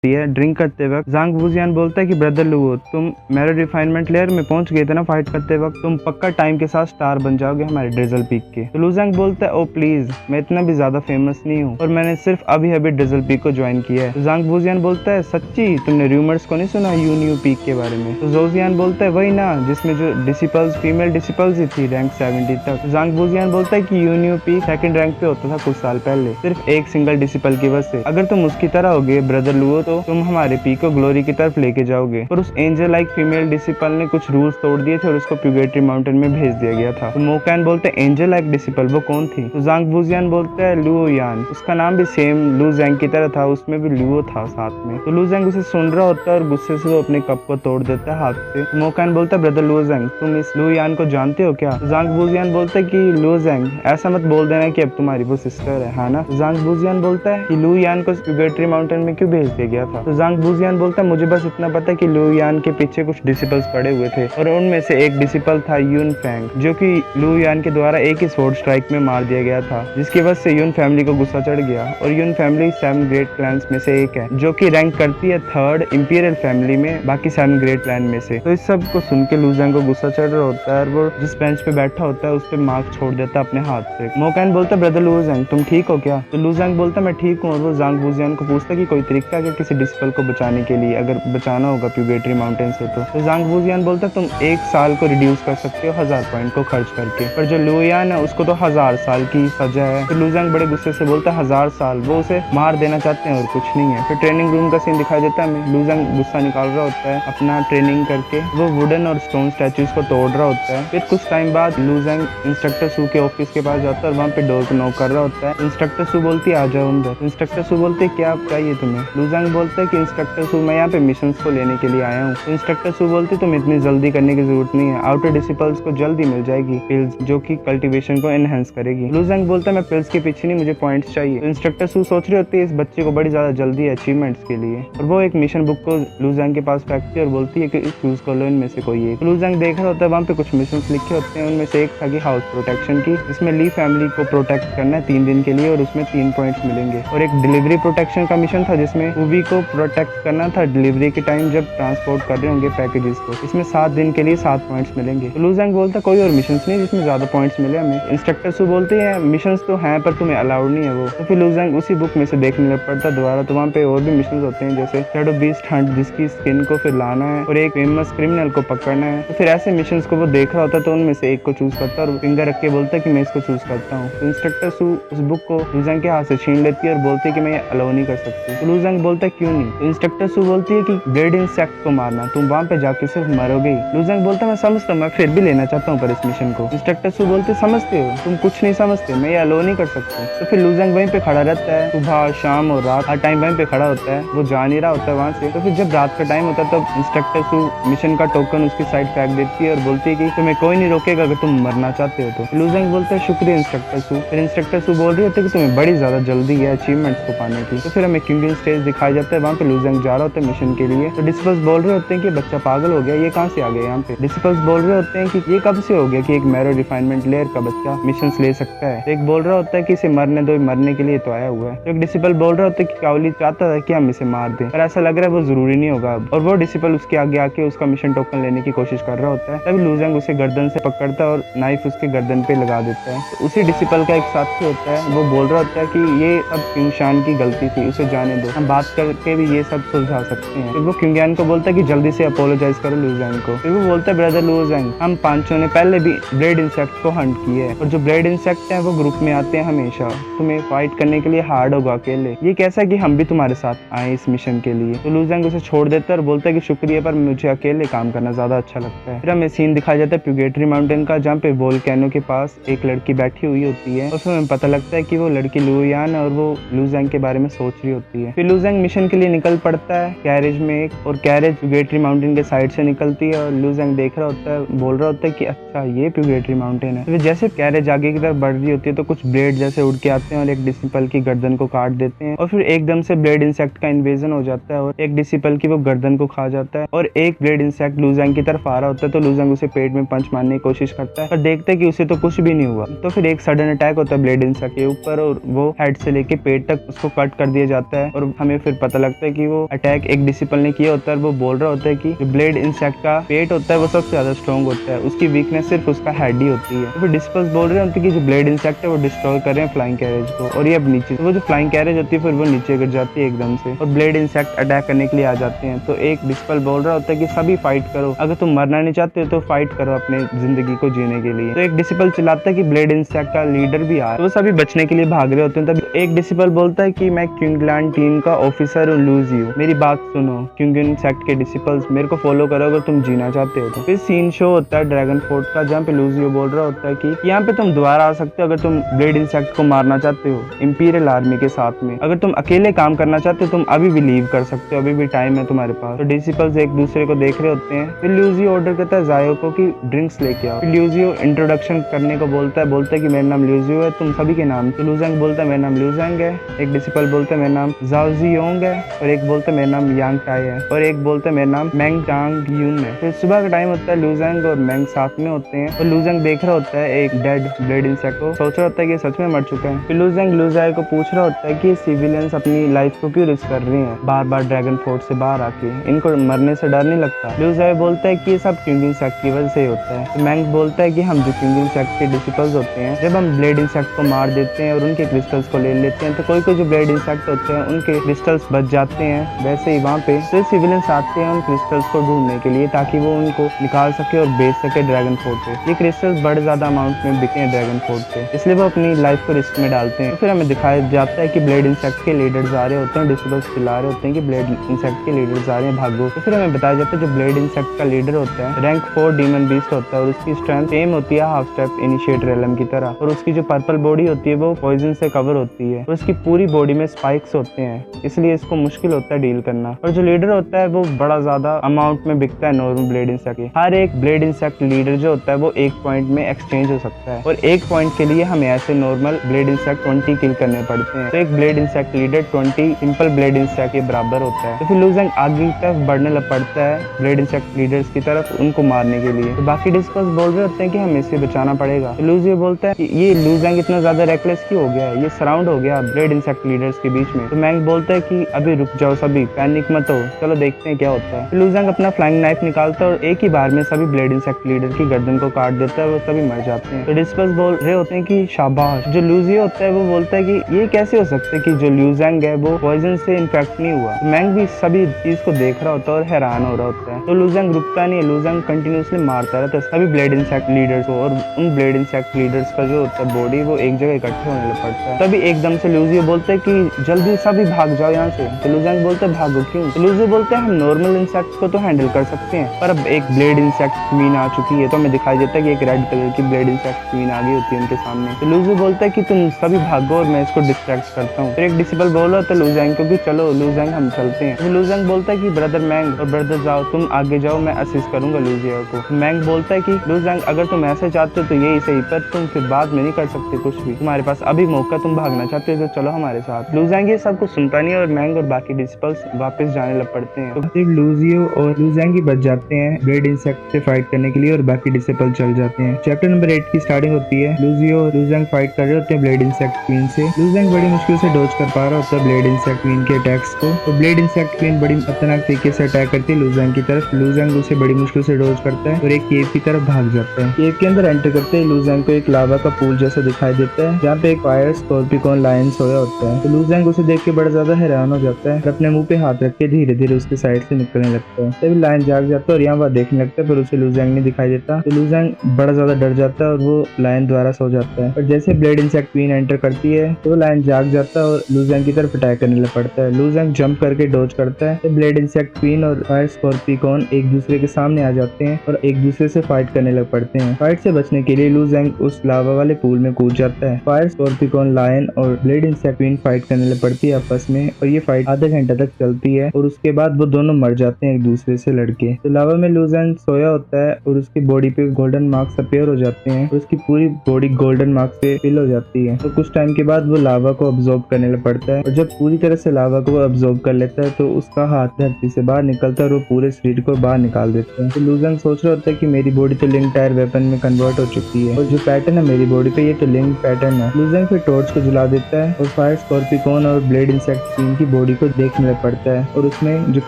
है ड्रिंक करते वक्त। ज़ांग वूजियान बोलता है कि ब्रदर लुओ, तुम मेरे रिफाइनमेंट लेयर में पहुंच गए थे ना फाइट करते वक्त, तुम पक्का टाइम के साथ स्टार बन जाओगे हमारे ड्रिजल पीक के। तो लू ज़ांग बोलता है ओ प्लीज, मैं इतना भी ज्यादा फेमस नहीं हूँ और मैंने सिर्फ अभी अभी ड्रिजल पीक को ज्वाइन किया है। तो ज़ांग वूजियान बोलता है सच्ची, तुमने रूमर्स को नहीं सुना यूनियो पीक के बारे में? तो जोजियान बोलता है वही ना, जिसमें जो डिसिपल्स फीमेल डिसिपल्स ही थी रैंक 70 तक। तो ज़ांग वूजियान बोलता है कि यूनियो पीक सेकंड रैंक पे होता था कुछ साल पहले, सिर्फ एक सिंगल डिसिपल की वजह से। अगर तुम उसकी तरह होगे ब्रदर लुओ तो तुम हमारे पीक को ग्लोरी की तरफ लेके जाओगे। पर उस एंजल लाइक फीमेल डिसिपल ने कुछ रूल्स तोड़ दिए थे और उसको प्यूगेटरी माउंटेन में भेज दिया गया था। तो मोकैन बोलते हैं एंजल लाइक डिसिपल वो कौन थी? तो ज़ांग वूजियान बोलता है लुओ यान, उसका नाम भी सेम लू ज़ैंग की तरह था, उसमें भी लुओ था साथ में। तो लू ज़ैंग उसे सुन रहा होता है और गुस्से से वो अपने कप को तोड़ देता है हाथ से। तो मोकैन बोलता है ब्रदर लू ज़ैंग, तुम इस लू यान को जानते हो क्या? तो ज़ांग वूजियान बोलता है कि लू ज़ैंग ऐसा मत बोल देना कि अब तुम्हारी वो सिस्टर है ना? तो ज़ांग वूजियान बोलता है कि लू यान को प्यूगेटरी माउंटेन में क्यों भेज दिया गया था? तो ज़ांग वूजियान बोलता है मुझे बस इतना पता है कि लू यान के पीछे कुछ डिसिपल्स पड़े हुए थे और उनमें से एक डिसिपल था यून फैंग, जो कि लू यान के द्वारा एक ही स्वॉर्ड स्ट्राइक में मार दिया गया था, जिसकी वजह से यून फैमिली को गुस्सा चढ़ गया। और यून फैमिली 7 ग्रेट क्लैंस में से एक है, जो कि रैंक करती है 3rd इंपीरियल फैमिली में बाकी 7 ग्रेट क्लैन में से। तो इस सब को सुन के लू ज़ैंग को गुस्सा चढ़ रहा होता है और वो जिस बेंच पे बैठा होता है उस पे मार्क छोड़ देता है अपने हाथ से। मोकैन बोलता है ब्रदर लू ज़ैंग तुम ठीक हो क्या? तो लू ज़ैंग बोलता है मैं ठीक हूँ। और वो ज़ांग वूजियान को पूछता है कि कोई तरीका है किसी डिसिपल को बचाने के लिए, अगर बचाना होगा प्यूगेटरी माउंटेन से। तो ज़ांग वूजियान बोलता है तुम 1 साल को रिड्यूस कर सकते हो 1000 पॉइंट को खर्च करके, पर जो लू यान है उसको तो 1000 साल की सजा है। तो लू ज़ैंग बड़े गुस्से से बोलता है 1000 साल, वो उसे मार देना चाहते हैं और कुछ नहीं है। फिर ट्रेनिंग रूम का सीन दिखाई देता है हमें। लू ज़ैंग गुस्सा निकाल रहा होता है अपना ट्रेनिंग करके, वो वुडन और स्टोन स्टैचूज को तोड़ रहा होता है। फिर कुछ टाइम बाद लू ज़ैंग इंस्ट्रक्टर सू के ऑफिस के पास जाता है और वहाँ पे डोर को नॉक कर रहा होता है। इंस्ट्रक्टर सू बोलती है आ जाओ अंदर। इंस्ट्रक्टर सू बोलते है क्या चाहिए तुम्हें? लू ज़ैंग बोलता है कि इंस्ट्रक्टर सू मैं यहाँ पे मिशन को लेने के लिए आया हूँ। तो इंस्ट्रक्टर सू बोलते तुम इतनी जल्दी करने की जरूरत नहीं है, आउटर डिसिपल्स को जल्दी मिल जाएगी पिल्स जो कि कल्टीवेशन को एनहेंस करेगी। लू ज़ैंग बोलता है मैं पिल्स के पीछे नहीं, मुझे पॉइंट्स चाहिए। तो इंस्ट्रक्टर सू सोच रही होती है इस बच्चे को बड़ी ज्यादा जल्दी है अचीवमेंट्स के लिए, और वो एक मिशन बुक को लू ज़ैंग के पास फेंकती है और बोलती है कि चूज कर लो इनमें से कोई एक। लू ज़ैंग देख रहा होता है वहाँ पे कुछ मिशन लिखे होते हैं, उनमें से एक था कि हाउस प्रोटेक्शन की, जिसमें ली फैमिली को प्रोटेक्ट करना है 3 दिन के लिए और उसमें 3 पॉइंट्स मिलेंगे। और एक डिलीवरी प्रोटेक्शन का मिशन था जिसमें उवी को प्रोटेक्ट करना था डिलीवरी के टाइम जब ट्रांसपोर्ट कर रहे होंगे पैकेजेस को, इसमें 7 दिन के लिए 7 पॉइंट्स मिलेंगे। तो लू ज़ैंग बोलता कोई और मिशन नहीं जिसमें ज्यादा पॉइंट्स मिले हमें। इंस्ट्रक्टर सू बोलते हैं मिशन तो हैं पर तुम्हें अलाउड नहीं है वो। तो फिर लू ज़ैंग उसी बुक में से देखने लग पड़ता दोबारा, तो वहाँ पे और भी मिशन होते हैं जैसे शैडो बीस्ट हंट जिसकी स्किन को फिर लाना है और एक फेमस क्रिमिनल को पकड़ना है। तो फिर ऐसे मिशन को वो देख रहा होता है तो उनमें से एक को चूज करता है और फिंगर रख के बोलता है कि मैं इसको चूज करता हूँ। तो इंस्ट्रक्टर सू उस बुक को लू ज़ैंग के हाथ से छीन लेती है और बोलती है कि मैं ये अलाउ नहीं कर सकती। तो लू ज़ैंग बोलता है क्यों नहीं? तो इंस्ट्रक्टर सू बोलती है कि ब्लेड इंसेक्ट को मारना, तुम वहाँ पे जाके सिर्फ मरोगे। लू ज़ैंग बोलता है मैं समझता हूँ, मैं फिर भी लेना चाहता हूँ पर इस मिशन को। इंस्ट्रक्टर सू बोलते समझते हो तुम कुछ नहीं समझते, मैं ये अलाउ नहीं कर सकती। तो फिर लू ज़ैंग वहीं पे खड़ा रहता है, सुबह शाम और रात हर टाइम वहीं पे खड़ा होता है, वो जा नहीं रहा होता है वहाँ से। तो फिर जब रात का टाइम होता है तब इंस्ट्रक्टर सू मिशन का टोकन उसकी साइड फेंक देती है और बोलती है कि तुम्हें कोई नहीं रोकेगा अगर तुम मरना चाहते हो तो। लू ज़ैंग बोलता है शुक्रिया इंस्ट्रक्टर सू। फिर इंस्ट्रक्टर सू बोल रही होती है कि तुम्हें बड़ी ज्यादा जल्दी है अचीवमेंट्स को पाने की। तो फिर हमें क्यूंगिंग स्टेज दिखाया जाता है, वहाँ पे लू ज़ैंग जा रहा होता है मिशन के लिए। तो डिसिपल्स बोल रहे होते हैं कि बच्चा पागल हो गया, ये कहाँ से आ गया यहाँ पे? डिसिपल्स बोल रहे होते हैं कि ये कब से हो गया कि एक मैरो रिफाइनमेंट लेयर का बच्चा मिशन ले सकता है। एक बोल रहा होता है कि इसे मरने दो, मरने के लिए तो आया हुआ है। तो एक डिसिपल बोल रहा होता है कि काउली चाहता था कि हम इसे मार दें, पर ऐसा लग रहा है वो जरूरी नहीं होगा अब। और वो डिसिपल उसके आगे आके उसका मिशन टोकन लेने की कोशिश कर रहा होता है, तभी लू ज़ैंग उसे गर्दन से पकड़ता है और नाइफ उसके गर्दन पे लगा देता है। तो उसी डिसिपल का एक साथी होता है, वो बोल रहा होता है कि ये सब क्यूंशान की गलती थी, उसे जाने दो, हम बात करके भी ये सब सुलझा सकते हैं। फिर वो क्यूंगियान को बोलता है कि जल्दी से अपोलोजाइज करो लू ज़ैंग को। फिर वो बोलता है ब्रदर लू ज़ैंग हम पांचों ने पहले भी ब्लेड इंसेक्ट को हंट किया है और जो ब्लेड इंसेक्ट है वो ग्रुप में आते हैं हमेशा, तुम्हें फाइट करने के लिए हार्ड होगा अकेले, ये कैसा कि हम भी तुम्हारे साथ आए इस मिशन के लिए। तो लू ज़ैंग उसे छोड़ देता है और बोलता है कि शुक्रिया पर मुझे अकेले काम करना ज्यादा अच्छा लगता है। फिर हमें सीन दिखाया जाता है प्यूगेटरी माउंटेन का, जहाँ पे वोल्केनो के पास एक लड़की बैठी हुई होती है और फिर हमें पता लगता है कि वो लड़की लू यान है और वो लू ज़ैंग के बारे में सोच रही होती है। फिर लू ज़ैंग मिशन के लिए निकल पड़ता है कैरेज में एक, और कैरेज प्यूगेटरी माउंटेन के साइड से निकलती है और लू ज़ैंग देख रहा होता है, बोल रहा होता है कि अच्छा ये प्यूगेटरी माउंटेन है। फिर जैसे कैरेज आगे की तरफ बढ़ रही होती है तो कुछ ब्लेड जैसे उड़ के आते हैं और एक डिसिपल की गर्दन को काट देते हैं और फिर एकदम से ब्लेड इंसेक्ट का इन्वेजन हो जाता है और एक डिसिपल की वो गर्दन को खा जाता है और एक ब्लेड इंसेक्ट लू ज़ैंग की तरफ आ रहा होता है। तो लू ज़ैंग उसे पेट में पंच मारने की कोशिश करता है पर देखते हैं कि उसे तो कुछ भी नहीं हुआ। तो फिर एक सडन अटैक होता है ब्लेड इंसेक्ट के ऊपर और वो हेड से लेके पेट तक उसको कट कर दिया जाता है और हमें फिर पता पता लगता है कि वो अटैक एक डिसिपल ने किया होता है। वो बोल रहा होता है कि जो ब्लेड इंसेक्ट का पेट होता है वो सबसे ज्यादा स्ट्रॉन्ग होता है, उसकी वीकनेस सिर्फ उसका हेड ही होती है। तो फिर डिसिपल्स बोल रहे होते हैं कि जो ब्लेड इंसेक्ट है वो डिस्ट्रॉय कर रहे हैं फ्लाइंग कैरेज को, और ये अब नीचे, तो वो जो फ्लाइंग कैरेज होती है फिर वो नीचे गिर जाती है एकदम से, और ब्लेड इंसेक्ट अटैक करने के लिए आ जाते हैं। तो एक डिसिपल बोल रहा होता है कि सभी फाइट करो, अगर तुम मरना नहीं चाहते तो फाइट करो अपने जिंदगी को जीने के लिए। तो एक डिसिपल चिल्लाता है कि ब्लेड इंसेक्ट का लीडर भी आ, तो वो सभी बचने के लिए भाग रहे होते हैं। तब एक डिसिपल बोलता है कि मैं क्विंगलैंड टीम का ऑफिसर हूँ लूजियो, मेरी बात सुनो। क्विंगलैंड सेक्ट के डिसिपल्स, मेरे को फॉलो करो अगर तुम जीना चाहते हो तो। फिर सीन शो होता है ड्रैगन फोर्ट का, जहाँ पे लूजियो बोल रहा होता है कि यहाँ पे तुम दोबारा आ सकते हो अगर तुम ब्लेड इंसेक्ट को मारना चाहते हो इंपीरियल आर्मी के साथ में। अगर तुम अकेले काम करना चाहते हो तुम अभी भी लीव कर सकते हो, अभी भी टाइम है तुम्हारे पास। तो डिसिपल्स एक दूसरे को देख रहे होते हैं। फिर लूजियो ऑर्डर करता है जायो को कि ड्रिंक्स लेके आओ। फिर लूजियो इंट्रोडक्शन करने को बोलता है कि मेरा नाम लूजियो है, तुम सभी के नाम। तो लूजेंग बोलता है मेरा नाम लूजेंग है, एक डिसिपल बोलता है मेरा नाम जाओजियोंग है, और एक बोलता है मेरा नाम यांग टाई है, और एक बोलता है मेरा नाम मैंग टांग यून है। फिर सुबह का टाइम होता है, लूजेंग और मैंग साथ में होते हैं, और लूजेंग देख रहा होता है एक डेड ब्लेड इंसेक्ट को, सोच रहा होता है कि सच में मर चुका है। फिर लूजेंग लूजाई को पूछ रहा होता है कि सिविलियंस अपनी लाइफ को क्यों रिस्क कर रहे हैं बार बार ड्रैगन फोर्ट से बाहर आके, इनको मरने से डर नहीं लगता। लूजाई बोलता है कि ये सब क्विंग इंसेक्ट की वजह से होता है। तो मैंग बोलता है कि हम जो क्विंग इंसेक्ट के डिसिपल्स होते हैं, जब हम ब्लेड इंसेक्ट को मार देते हैं और उनके क्रिस्टल्स को ले लेते हैं, तो कोई कोई जो ब्लेड इंसेक्ट होते हैं उनके क्रिस्टल्स बच जाते हैं। वैसे ही वहाँ पे तो सिविलियंस आते हैं उन क्रिस्टल्स को ढूंढने के लिए, ताकि वो उनको निकाल सके और बेच सके ड्रैगन फोर्ट पे। ये क्रिस्टल्स बड़े ज्यादा अमाउंट में बिकते हैं ड्रैगन फोर्ट पे, इसलिए वो अपनी लाइफ को रिस्क में डालते हैं। तो फिर हमें दिखाया जाता है कि ब्लेड इंसेक्ट के लीडर्स आ रहे होते हैं, डिसिपल्स चिल्ला रहे होते हैं कि ब्लेड इंसेक्ट के लीडर्स आ रहे हैं, भागो। तो फिर हमें बताया जाता है जो ब्लेड इंसेक्ट का लीडर होता है रैंक 4 डीमन बीस्ट होता है, और उसकी स्ट्रेंथ सेम होती है हाफ स्टेप इनिशिएटर एलम की तरह, और उसकी जो पर्पल बॉडी होती है वो पॉइजन से कवर होती है, और उसकी पूरी बॉडी में स्पाइक्स होते हैं, इसलिए इसको मुश्किल होता है डील करना। और जो लीडर होता है वो बड़ा ज्यादा अमाउंट में बिकता है नॉर्मल ब्लेड इंसेक्ट। हर एक ब्लेड इंसेक्ट लीडर जो होता है वो 1 पॉइंट में एक्सचेंज हो सकता है, और 1 पॉइंट के लिए हमें ऐसे नॉर्मल ब्लेड इंसेक्ट 20 किल करने पड़ते हैं। तो एक blade insect leader 20 simple blade insect के बराबर होता है। तो फिर लूजेंग आगे की तरफ बढ़ने लग पड़ता है ब्लेड इंसेक्ट लीडर्स की तरफ, उनको मारने के लिए। तो बाकी डिस्कस बोल रहे होते हैं कि हमें इसे बचाना पड़ेगा। तो लूजियो बोलता है कि ये लूजेंग इतना ज्यादा रेकलेस क्यों हो गया है, ये सराउंड हो गया ब्लेड इंसेक्ट लीडर्स के बीच में। तो मैंग बोलता है कि अभी रुक जाओ सभी, पैनिक मत हो, चलो देखते हैं क्या होता है। लूजेंग अपना फ्लाइंग नाइफ निकालता है और एक ही बार में सभी ब्लेड इंसेक्ट लीडर की गर्दन को काट देता है, वो सभी मर जाते हैं। तो डिस्कस बोल रहे होते हैं कि शाबाश। जो लूजियो होता है वो बोलता है कि ये कैसे हो सकता है कि जो लूजेंग है वो पॉइजन से इन्फेक्ट नहीं हुआ। तो मैंग भी सभी चीज को देख रहा होता है और हैरान हो रहा होता है। तो लूजेंग रुकता नहीं है, लूजेंग कंटिन्यूसली मारता रहता है सभी ब्लेड इंसेक्ट लीडर्स को, और उन ब्लेड इंसेक्ट लीडर्स का जो होता है बॉडी वो एक जगह इकट्ठे होने लग पड़ता है। तभी एकदम से लूजियो बोलता है कि जल्दी सभी भाग जाओ यहाँ से। तो लूजेंग बोलता है भागो क्यों? तो लूजियो बोलता है हम नॉर्मल इंसेक्ट को तो हैंडल कर सकते हैं, पर अब एक ब्लेड इंसेक्ट क्वीन आ चुकी है। तो हमें दिखाई देता है कि एक रेड कलर की ब्लेड इंसेक्ट क्वीन आ गई होती है उनके सामने। तो लूजियो बोलता है कि तुम सभी भागो और मैं इसको डिस्ट्रैक्ट करता हूँ। फिर एक डिसिपल बोल रहा था लूजेंग को कि चलो लूजेंग हम चलते हैं। तो लूजेंग बोलता है कि ब्रदर मैंग और ब्रदर जाओ, तुम आगे जाओ, मैं असिस्ट करूंगा लूजियो को। तो मैंग बोलता है कि लूजेंग अगर तुम ऐसे चाहते हो तो यही सही, पर तुम फिर बाद में नहीं कर सकते कुछ भी, तुम्हारे पास अभी मौका, तुम भागना चाहते हो तो चलो हमारे साथ। लूजेंग ये सब कुछ सुनता नहीं और मैंग और बाकी डिसिपल्स वापस जाने लग पड़ते हैं। तो सिर्फ लूजियो और लूजेंग ही बच जाते हैं ब्लेड इंसेक्ट से फाइट करने के लिए, और बाकी डिसिपल चल जाते हैं। चैप्टर नंबर 8 की स्टार्टिंग होती है। लूजियो और लूजेंग फाइट कर रहे होते हैं ब्लेड इंसेक्ट क्वीन से। लूजेंग बड़ी मुश्किल से डॉज कर पा रहा होता है ब्लेड इंसेक्ट क्वीन के अटैक्स को। तो ब्लेड इंसेक्ट क्वीन बड़ी खतरनाक तरीके से अटैक करती है लूजेंग की तरफ। लूजेंग उसे बड़ी मुश्किल से डॉज करता है और एक केव की तरफ भाग जाता है। केव के अंदर एंटर करते ही लूजेंग को एक लावा का पूल जैसा दिखाई देता है, जहाँ पे एक फायर स्कॉर्पियन लायन सोया होता है। तो लूजेंग उसे देख के बड़ा ज्यादा हैरान हो जाता है और अपने मुंह पे हाथ रख के धीरे धीरे उसके साइड से निकलने लगता है। तभी लायन जाग जाता है और यहाँ वह देखने लगता है, पर उसे लूजेंग नहीं दिखाई देता। तो लूजेंग बड़ा ज्यादा डर जाता है और वो लायन द्वारा सो जाता है। और जैसे ब्लेड इंसेक्ट क्वीन एंटर करती है तो लायन जाग जाता है और लूजेंग की तरफ अटैक करने लग पड़ता है। लूजेंग जंप करके डॉज करता है। तो ब्लेड इंसेक्ट क्वीन और फायर स्कॉर्पियन एक दूसरे के सामने आ जाते हैं और एक दूसरे से फाइट करने लग पड़ते हैं। फाइट से बचने के लिए लूजेंग उस लावा वाले पूल में कूद जाता है। फायर स्कॉर्पियन, लायन और ब्लेड इंसेक्ट क्वीन फाइट करने लग पड़ती है आपस में, और ये फाइट आधा घंटा तक चलती है और उसके बाद वो दोनों मर जाते हैं एक दूसरे से लड़के। तो लावा में लूजेंग सोया होता है और उसकी बॉडी पे गोल्डन मार्क्स अपीयर हो जाते हैं और उसकी पूरी बॉडी गोल्डन मार्क्स से फिल हो जाती है। तो कुछ टाइम के बाद वो लावा को अब्सॉर्ब करने लग पड़ता है, और जब पूरी तरह से लावा को अब्सॉर्ब कर लेता है तो उसका हाथ धरती से बाहर निकलता है और वो पूरे शरीर स्पीड को बाहर निकाल देते हैं। तो लूजेंग सोच रहा होता है कि मेरी बॉडी तो लिंक टायर वेपन में कन्वर्ट हो चुकी है और जो पैटर्न है मेरी बॉडी पे ये तो लिंक पैटर्न है। लूजेंग फिर टॉर्च को जला देता है और फायर स्कॉर्पिकॉन और ब्लेड इंसेक्ट टीम की बॉडी को देखने लग पड़ता है और उसमें जो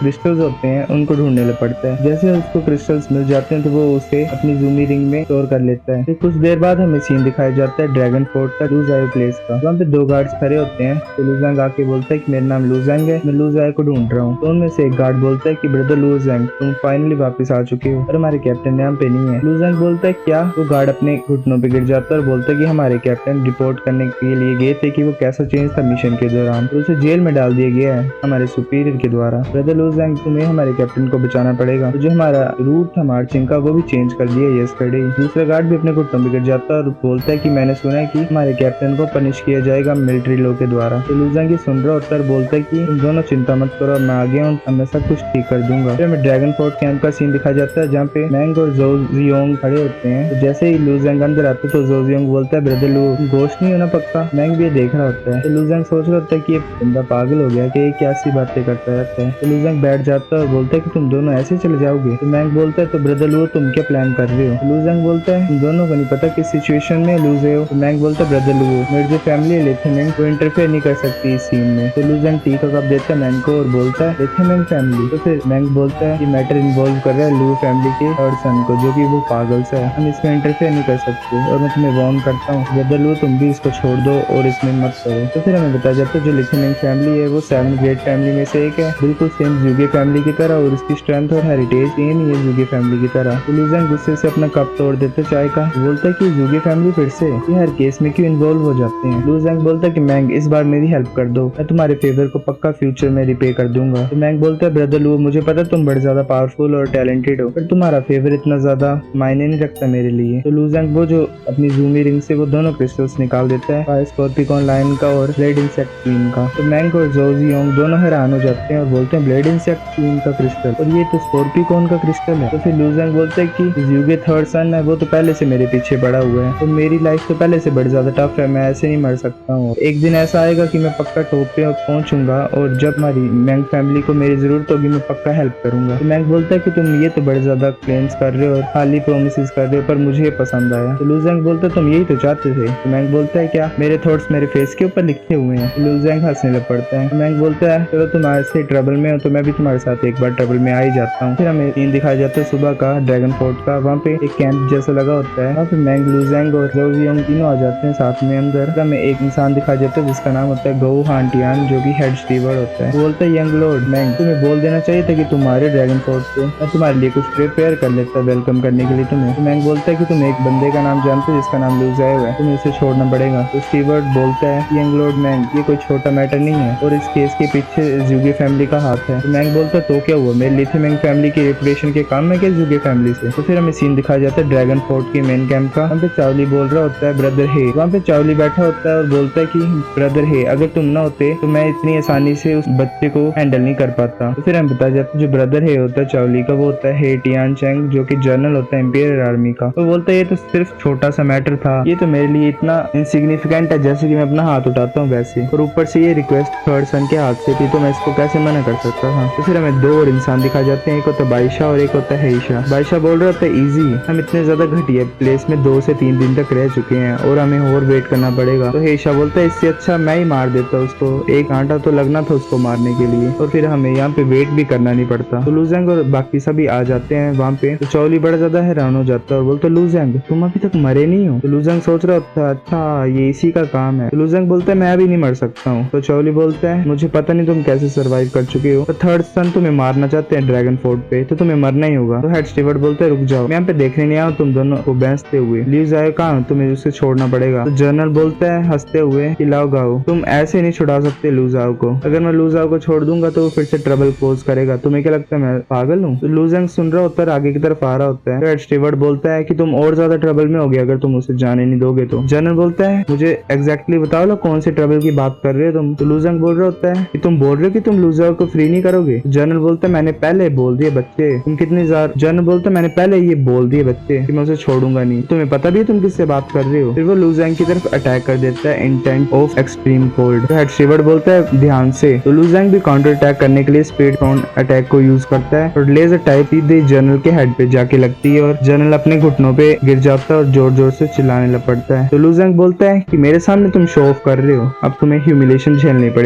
क्रिस्टल्स होते हैं उनको ढूंढने लग पड़ता है। जैसे उसको क्रिस्टल्स मिल जाते हैं तो वो उसे अपनी जूमी रिंग में स्टोर कर लेता है। फिर कुछ देर बाद हमें सीन दिखाया जाता है ड्रैगन फोर्ट का लूजायो प्लेस का। वहाँ पे 2 गार्ड्स खड़े होते हैं। तो लूजेंग आके बोलता है कि मेरा नाम लूजेंग है, मैं लूजायो को ढूंढ रहा हूँ। तो उनमें से एक गार्ड बोलता है कि ब्रदर लूजेंग तुम फाइनली वापस आ चुके हो और हमारे कैप्टन यहाँ पे नहीं है। लूजेंग बोलता है क्या? वो गार्ड अपने घुटनों पे गिर जाता है और बोलता है कि हमारे कैप्टन रिपोर्ट करने के लिए गए थे कि वो कैसा चेंज था मिशन के दौरान, तो उसे जेल में डाल दिया गया है हमारे सुपीरियर के द्वारा। ब्रदर लूजेंग तुम्हें हमारे कैप्टन को बचाना पड़ेगा। तो जो हमारा रूट था मार्चिंग का वो भी चेंज कर दिया यस्टरडे। दूसरा गार्ड भी अपने घुटनों पे गिर जाता है और बोलता है कि मैंने सुना है कि हमारे कैप्टन को पनिश किया जाएगा मिलिट्री लॉ के द्वारा। तो लूजेंग ये सुन रहा होता है और बोलता है कि तुम दोनों चिंता मत करो, मैं आ गया हूँ, अब मैं सब कुछ ठीक कर दूंगा। फिर हमें ड्रैगन फोर्ट कैंप का सीन दिखाया जाता है जहाँ पे मैंग और जोजियोंग खड़े होते हैं। तो जैसे ही लूजेंग अंदर आते तो जोजियोंग बोलता है ब्रदर लू गोश्त नहीं होना पक्का। मैंग भी ये देख रहा होता है। तो लूजेंग सोच रहा होता है कि ये बंदा पागल हो गया कि ये क्या सी बातें करता रहता है। तो लूजेंग बैठ जाता है और बोलता है कि तुम दोनों ऐसे चले जाओगे। तो मैंग बोलता है तो ब्रदर लू तुम क्या प्लान कर रहे हो? तो लूजेंग बोलता है तुम दोनों को नहीं पता किस सिचुएशन में लूज हो। तो मैंग बोलता है ब्रदर लू मेरी जो फैमिली है लेथेमेंट वो इंटरफेयर नहीं कर सकती इस सीन में। तो लूजेंग टी का कप देता है मैंग को और बोलता है लेथेमेंट फैमिली। तो फिर मैंग बोलता है कि मैटर इन्वॉल्व कर रहा है लू फैमिली के थर्ड सन को जो कि वो पागल सा है, हम इसमें इंटरफेयर नहीं कर सकते और मैं तुम्हें वार्न करता हूँ ब्रदर लू तुम भी इसको छोड़ दो और इसमें मत करो। तो फिर हमें बताया जाता है जो लेथेमेंट फैमिली है वो 7 ग्रेट फैमिली में से एक है, बिल्कुल सेम यूगे फैमिली की तरह और उसकी स्ट्रेंथ और हेरिटेज सेम ही है यूगे फैमिली की तरह। तो लूजेंग गुस्से से अपना कप तोड़ देते चाय का, बोलता है कि यूगे फैमिली फिर से ये हर केस में क्यों इन्वॉल्व हो जाते हैं। लूजेंग बोलता है कि मैंग इस बार मेरी हेल्प कर दो, मैं तुम्हारे फेवर को पक्का फ्यूचर में रिपे कर दूंगा। तो मैंग बोलता है ब्रदर लू मुझे पता तुम बड़े ज्यादा पावरफुल और टैलेंटेड हो पर तुम्हारा फेवर इतना ज्यादा मायने नहीं रखता मेरे लिए। तो लूजेंग वो जो अपनी जूमी रिंग से वो दोनों क्रिस्टल्स निकाल देता है, फायर स्कॉर्पिकॉन लायन का और ब्लेड इंसेक्ट क्वीन का। तो मैंग और जोजियोंग दोनों हैरान हो जाते हैं और बोलते हैं ब्लेड इंसेक्ट क्वीन का क्रिस्टल और ये तो स्कॉर्पिकॉन का क्रिस्टल है। तो फिर लूजेंग बोलते हैं कि यूगे थर्ड सन है वो तो पहले से मेरे पीछे पड़ा हुआ है, तो मेरी लाइफ तो पहले से बड़ी ज्यादा टफ है, मैं ऐसे नहीं मर सकता हूँ। एक दिन ऐसा आएगा कि मैं पक्का टॉप पे पहुंचूंगा और जब हमारी मैंग फैमिली को मेरी जरूरत होगी मैं पक्का हेल्प करूंगा। तो मैंग बोलता है कि तुम ये तो बड़े ज्यादा क्लेम्स कर रहे हो और खाली प्रोमिस कर रहे हो पर मुझे पसंद आया। तो लूजेंग बोलता है तुम यही तो चाहते थे। तो मैंग बोलता है क्या मेरे थॉट्स मेरे फेस के ऊपर लिखे हुए हैं। तो लूजेंग हंसने लग पड़ता है। तो मैंग बोलता है चलो तुम ऐसे ट्रबल में हो तो मैं भी तुम्हारे साथ एक बार ट्रबल में आ ही जाता हूँ। फिर हमें सीन दिखाया जाता है सुबह का ड्रैगन फोर्ट का, वहाँ पे एक कैंप जैसा लगा होता है, वहाँ पे मैंग लूजेंग और जोजियोंग तीनों आ जाते हैं साथ में अंदर। हमें एक इंसान दिखाया जाता है जिसका नाम होता है गो हांटियान जो कि हेड स्टीवर्ड होता है। बोलता है यंग लॉर्ड मैंग तुम्हें बोल देना चाहिए था कि तुम्हारे ड्रैगन फोर्ट पे मैं तुम्हारे लिए कुछ प्रिपेयर कर लेता वेलकम करने के लिए तुम्हें। तो मैंग बोलता है कि तुम एक बंदे का नाम जानते हो जिसका नाम लूजायो है, तुम्हें उसे छोड़ना पड़ेगा। तो स्टीवर्ड बोलता है यंग लॉर्ड मैंग ये कोई छोटा मैटर नहीं है और इस केस के पीछे यूगे फैमिली का हाथ है। तो मैंग बोलता है तो क्या हुआ मेरे लिथेमेंट फैमिली की रेपुटेशन के काम में क्या यूगे फैमिली से। तो फिर हमें सीन दिखाया जाता है ड्रैगन फोर्ट के मेन कैंप का, वहाँ पे चावली बोल रहा होता है ब्रदर हे। वहाँ पे चावली बैठा होता है और बोलता है कि ब्रदर हे अगर तुम ना होते तो मैं इतनी आसानी से उस बच्चे को हैंडल नहीं कर पाता। तो फिर हम बताया जाता है जो ब्रदर हे होता है चावली का वो होता है हे टियान चैंग जो कि जनरल होता है इंपीरियल आर्मी का। तो बोलता है ये तो सिर्फ छोटा सा मैटर था, ये तो मेरे लिए इतना इनसिग्निफिकेंट है जैसे कि मैं अपना हाथ उठाता हूँ वैसे, और ऊपर से ये रिक्वेस्ट थर्ड सन के हाथ से थी तो मैं इसको कैसे मना कर सकता था। तो फिर हमें 2 और इंसान दिखा जाते हैं, एक होता है बाइशा और एक होता है हेईशा। बाइशा बोल रहा होता है इजी हम इतने ज्यादा घटिया प्लेस में 2 से 3 दिन तक रह चुके हैं और हमें और वेट करना पड़ेगा। तो हेईशा बोलता है इससे अच्छा मैं ही मार देता उसको, एक कांटा तो लगना था उसको मारने के लिए और फिर हमें यहाँ पे वेट भी करना नहीं पड़ता। तो लूजेंग और बाकी सभी आ जाते हैं वहाँ पे। तो चावली बड़ा ज्यादा हैरान हो जाता है और बोलता है लूजेंग तुम अभी तक मरे नहीं हो। तो लूजेंग सोच रहा होता है अच्छा ये इसी का काम है। तो लूजेंग बोलता है मैं अभी नहीं मर सकता हूँ। तो चावली बोलता है मुझे पता नहीं तुम कैसे सर्वाइव कर चुके हो, तो थर्ड सन तुम्हें मारना चाहते हैं ड्रैगन फोर्ट पे तो तुम्हें मरना ही होगा। तो हेड स्टीवर्ड बोलता है रुक जाओ मैं यहाँ पे देखने नहीं आया तुम दोनों को बेंचते हुए, लूजायो कहाँ तुम्हें उसे छोड़ना पड़ेगा। तो जनरल बोलता है हंसते हुए कि लाओ गाओ तुम ऐसे नहीं छुड़ा सकते लूजायो को, अगर मैं लूजायो को छोड़ दूंगा तो वो फिर से ट्रबल कोज करेगा, तुम्हें क्या लगता है मैं पागल हूँ। तो लूजेंग सुन रहा होता है आगे की तरफ आ रहा होता है। तो हेड स्टीवर्ड बोलता है कि तुम और ज्यादा ट्रबल में हो गया अगर तुम उसे जाने नहीं दोगे तो। जनरल बोलता है मुझे एग्जैक्टली बताओ ना कौन से ट्रबल की बात कर रहे हो तुम। तो लूजेंग बोल रहा होता है कि तुम बोल रहे हो कि तुम लूजायो को फ्री नहीं करोगे। जनरल बोलता है मैंने पहले बोल दिए बच्चे तुम कितनी जार। जनरल बोलता है मैंने पहले ये बोल दिए बच्चे कि मैं उसे छोड़ूंगा नहीं, तुम्हें पता भी है तुम किससे बात कर रहे हो। फिर वो लूजेंग की तरफ अटैक कर देता है intent of extreme cold. Head steward बोलता है ध्यान से। तो लूजेंग भी काउंटर अटैक करने के लिए स्पीड साउंड अटैक को यूज करता है और लेजर टाइप सीधे जनरल के हेड पे जाके लगती है और जनरल अपने घुटनों पे गिर जाता है और जोर जोर से चिल्लाने लग पड़ता है। तो लू ज़ैंग बोलता है कि मेरे सामने तुम शो ऑफ कर रहे हो, अब तुम्हें ह्यूमिलेशन झेलनी पड़ेगी।